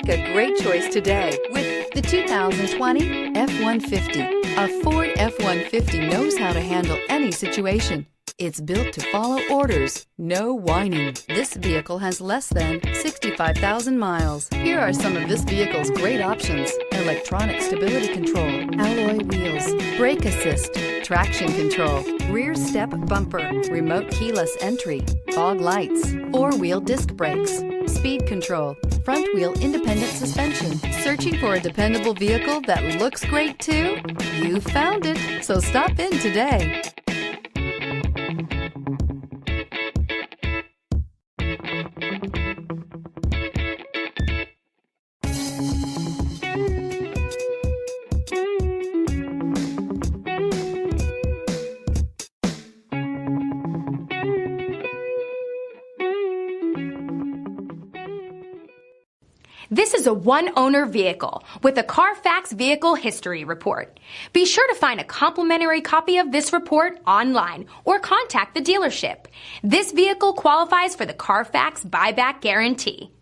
Make a great choice today with the 2020 F-150. A Ford F-150 knows how to handle any situation. It's built to follow orders, no whining. This vehicle has less than 65,000 miles. Here are some of this vehicle's great options: electronic stability control, alloy wheels, brake assist, traction control, rear step bumper, remote keyless entry, fog lights, four-wheel disc brakes, speed control, front wheel independent suspension. Searching for a dependable vehicle that looks great too? You found it, so stop in today. This is a one-owner vehicle with a Carfax Vehicle History Report. Be sure to find a complimentary copy of this report online or contact the dealership. This vehicle qualifies for the Carfax Buyback Guarantee.